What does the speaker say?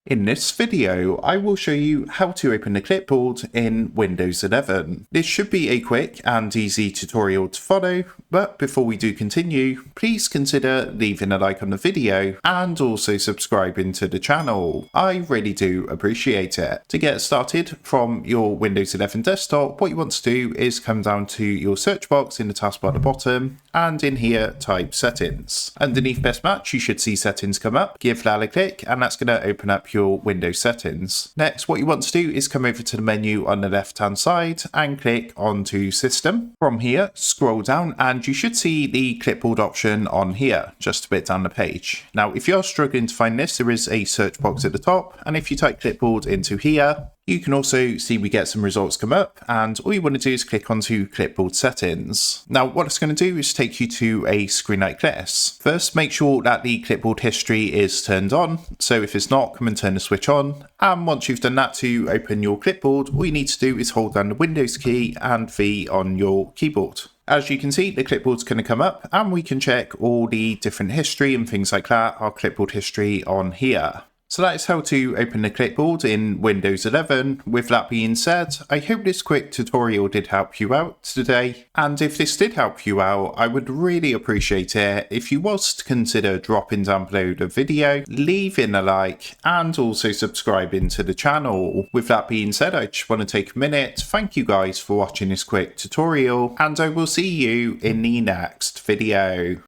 In this video, I will show you how to open the clipboard in Windows 11. This should be a quick and easy tutorial to follow, but before we do continue, please consider leaving a like on the video and also subscribing to the channel. I really do appreciate it. To get started from your Windows 11 desktop, what you want to do is come down to your search box in the taskbar at the bottom, and in here type settings. Underneath best match, you should see settings come up. Give that a click and that's going to open up your Windows settings. Next, what you want to do is come over to the menu on the left hand side and click onto system. From here, scroll down and you should see the clipboard option on here, just a bit down the page. Now, if you're struggling to find this, there is a search box at the top, and if you type clipboard into here, you can also see we get some results come up, and all you want to do is click onto clipboard settings. Now what it's going to do is take you to a screen like this. First, make sure that the clipboard history is turned on, so if it's not, come and turn the switch on, and once you've done that, to open your clipboard, all you need to do is hold down the Windows key and V on your keyboard. As you can see, the clipboard's going to come up and we can check all the different history and things like that, our clipboard history on here. So that is how to open the clipboard in Windows 11. With that being said, I hope this quick tutorial did help you out today. And if this did help you out, I would really appreciate it if you was to consider dropping down below the video, leaving a like, and also subscribing to the channel. With that being said, I just want to take a minute to thank you guys for watching this quick tutorial, and I will see you in the next video.